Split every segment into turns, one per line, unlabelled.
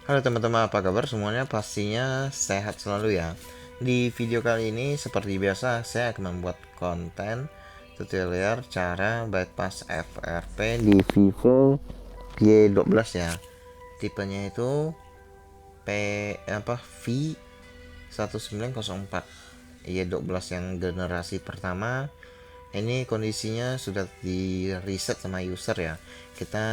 Halo teman-teman, apa kabar semuanya? Pastinya sehat selalu ya. Di video kali ini seperti biasa saya akan membuat konten tutorial cara bypass FRP di Vivo Y12 ya. Tipenya itu P V1904 Y12 yang generasi pertama. Ini kondisinya sudah di reset sama user ya. Kita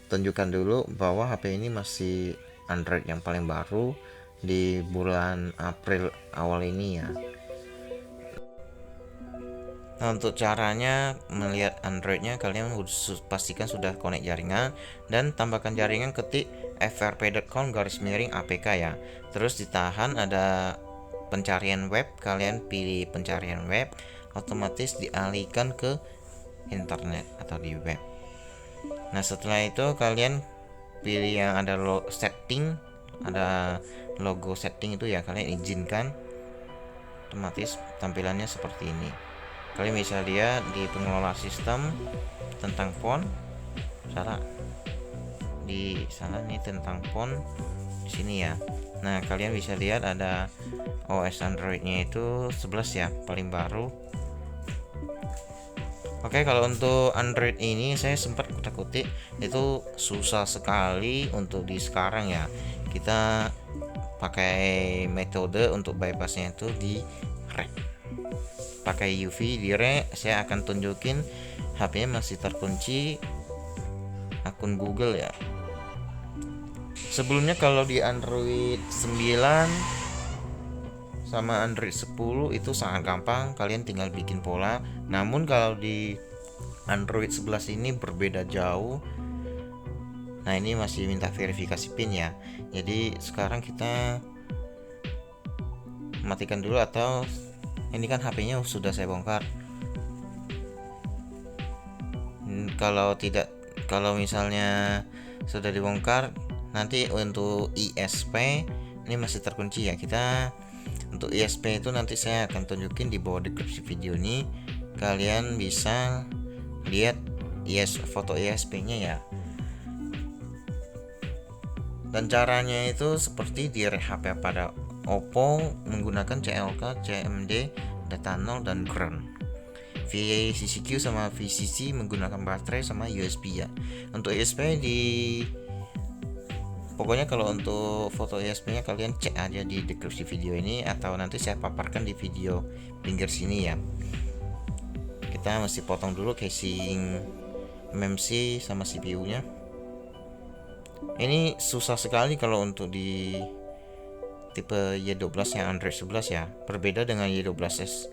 tunjukkan dulu bahwa HP ini masih Android yang paling baru di bulan April awal ini ya. Nah, untuk caranya melihat Androidnya, kalian pastikan sudah connect jaringan dan tambahkan jaringan, ketik frp.com/apk ya. Terus ditahan, ada pencarian web, kalian pilih pencarian web, otomatis dialihkan ke internet atau di web. Nah, setelah itu kalian pilih yang ada setting, ada logo setting itu ya, kalian izinkan, otomatis tampilannya seperti ini. Kalian bisa lihat di pengelola sistem tentang font, di sana nih tentang font di sini ya. Nah, kalian bisa lihat ada OS Androidnya itu 11 ya, paling baru. Oke, kalau untuk Android ini saya sempat kutak-kutik, itu susah sekali untuk di sekarang ya. Kita pakai metode untuk bypassnya itu di rek, pakai UV di rek. Saya akan tunjukin HP-nya masih terkunci akun Google ya. Sebelumnya kalau di Android 9 sama Android 10 itu sangat gampang, kalian tinggal bikin pola. Namun kalau di Android 11 ini berbeda jauh. Nah, ini masih minta verifikasi PIN ya. Jadi sekarang kita matikan dulu, atau ini kan HP-nya sudah saya bongkar. Kalau misalnya sudah dibongkar, nanti untuk ISP ini masih terkunci ya. Kita untuk ISP itu nanti saya akan tunjukin di bawah deskripsi video ini. Kalian bisa lihat foto ISP-nya ya. Dan caranya itu seperti di HP pada Oppo menggunakan CLK, CMD, data 0 dan ground. VCQ sama VCC menggunakan baterai sama USB ya. Untuk USB pokoknya kalau untuk foto ISP-nya kalian cek aja di deskripsi video ini, atau nanti saya paparkan di video pinggir sini ya. Kita mesti potong dulu casing MMC sama CPU-nya. Ini susah sekali kalau untuk di tipe Y12 yang Android 11 ya, berbeda dengan Y12s.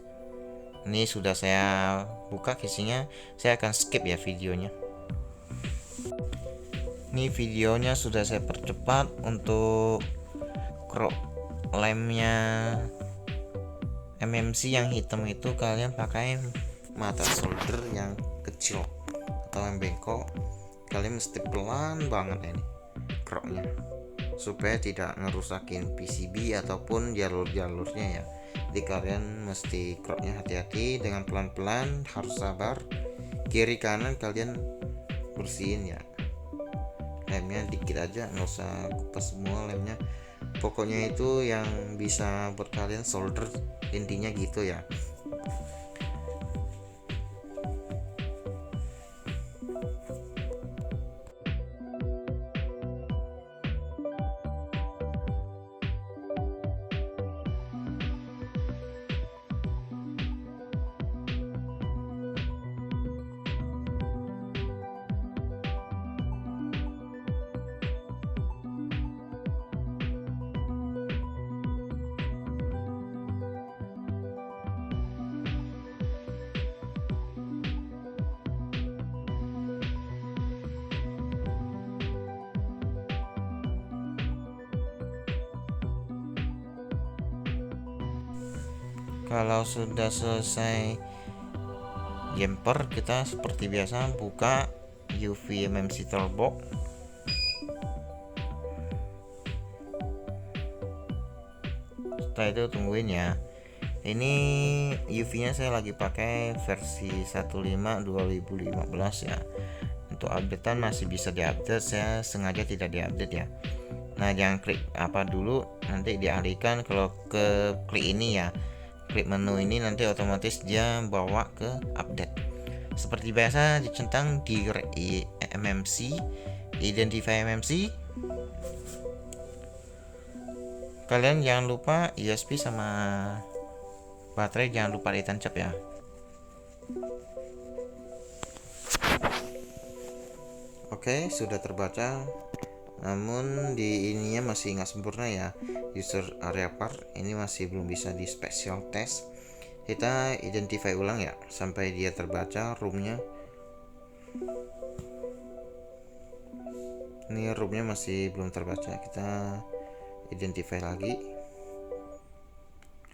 Ini sudah saya buka casingnya, saya akan skip ya videonya. Ini videonya sudah saya percepat. Untuk crop lemnya MMC yang hitam itu kalian pakai mata solder yang kecil atau yang bengkok. Kalian mesti pelan banget ini cropnya, supaya tidak ngerusakin PCB ataupun jalur-jalurnya ya. Jadi kalian mesti cropnya hati-hati, dengan pelan-pelan, harus sabar. Kiri kanan kalian bersihin ya. Lemnya dikit aja, nggak usah kupas semua lemnya. Pokoknya itu yang bisa buat kalian solder, intinya gitu ya. Kalau sudah selesai jumper, kita seperti biasa buka UV MMC Toolbox. Setelah itu tungguin ya. Ini UV nya saya lagi pakai versi 15 2015 ya. untuk updatean masih bisa diupdate, saya sengaja tidak diupdate ya. Nah, jangan klik apa dulu, nanti dialihkan kalau ke klik ini ya, klik menu ini nanti otomatis dia bawa ke update. Seperti biasa dicentang di MMC, identify MMC. Kalian jangan lupa USB sama baterai jangan lupa ditancap ya. Oke, sudah terbaca. Namun di ininya masih nggak sempurna ya. User area part ini masih belum bisa di special test. Kita identify ulang ya sampai dia terbaca roomnya. Ini roomnya masih belum terbaca. Kita identify lagi.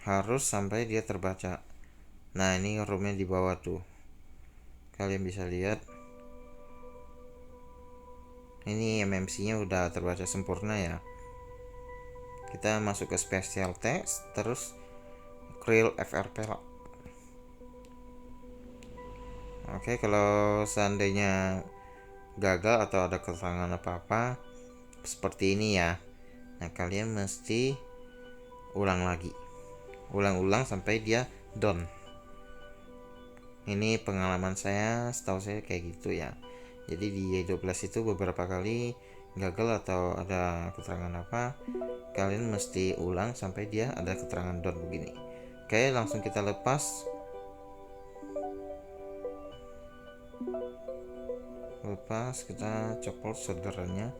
Harus sampai dia terbaca. Nah, ini roomnya di bawah tuh. Kalian bisa lihat. Ini MMC-nya udah terbaca sempurna ya. Kita masuk ke special text, terus Krill FRP lock. Oke, kalau seandainya gagal atau ada keterangan apa-apa seperti ini ya. Nah, kalian mesti ulang lagi. Ulang-ulang sampai dia done. Ini pengalaman saya, setahu saya kayak gitu ya. Jadi di Y12 itu beberapa kali gagal atau ada keterangan apa, kalian mesti ulang sampai dia ada keterangan dot begini. Oke, langsung kita lepas. Kita copot solderannya.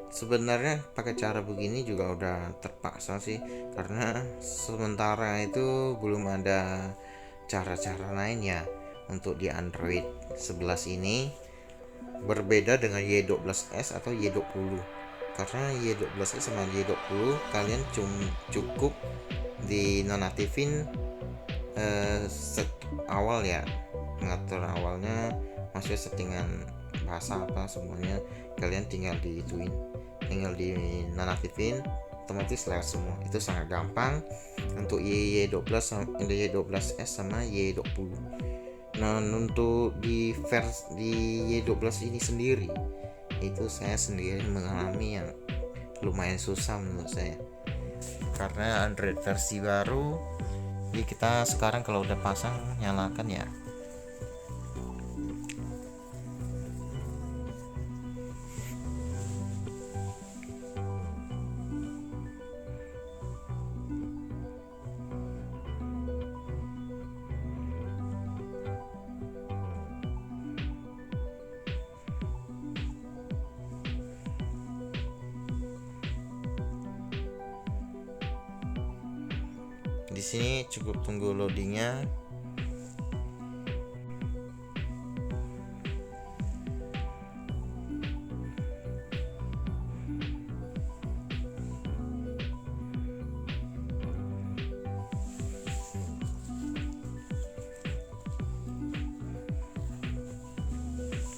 Sebenarnya pakai cara begini juga udah terpaksa sih, karena sementara itu belum ada cara-cara lain ya. Untuk di Android 11 ini berbeda dengan Y12s atau Y20, karena Y12s sama Y20 kalian cukup di nonaktifin set awal ya, mengatur awalnya, maksudnya settingan bahasa apa semuanya kalian tinggal di nonaktifin, otomatis lewat semua. Itu sangat gampang untuk Y12s sama Y20. Nah, untuk di Y12 ini sendiri, itu saya sendiri mengalami yang lumayan susah menurut saya, karena Android versi baru. Jadi kita sekarang kalau udah pasang, nyalakan ya. Di sini cukup tunggu loadingnya.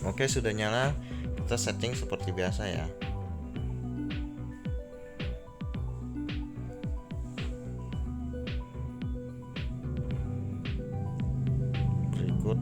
Oke, sudah nyala. Kita setting seperti biasa ya. Berikut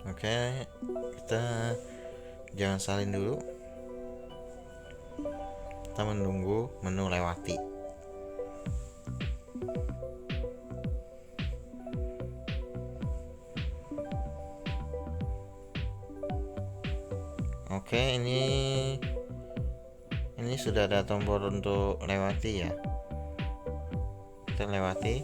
Oke, kita jangan salin dulu. Kita menunggu menu lewati. Oke, ini sudah ada tombol untuk lewati ya. Kita lewati.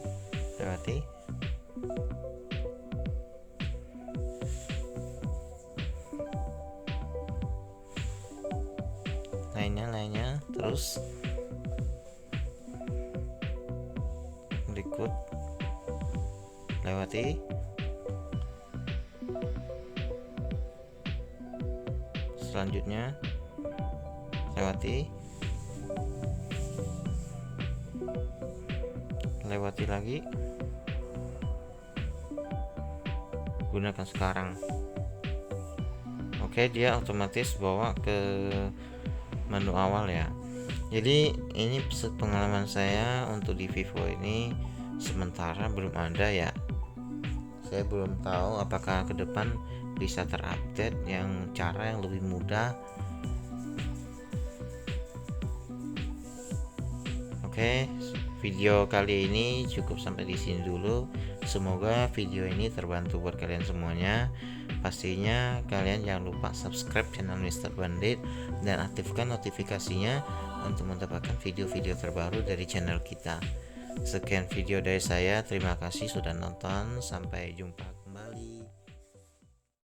Lainnya terus berikut lewati, selanjutnya lewati lagi, gunakan sekarang. Oke, dia otomatis bawa ke menu awal ya. Jadi ini pengalaman saya untuk di Vivo ini sementara belum ada ya. Saya belum tahu apakah ke depan bisa terupdate yang cara yang lebih mudah. Oke, video kali ini cukup sampai di sini dulu. Semoga video ini terbantu buat kalian semuanya. Pastinya kalian jangan lupa subscribe channel Mr. Bandit dan aktifkan notifikasinya untuk mendapatkan video-video terbaru dari channel kita. Sekian video dari saya, terima kasih sudah nonton, sampai jumpa.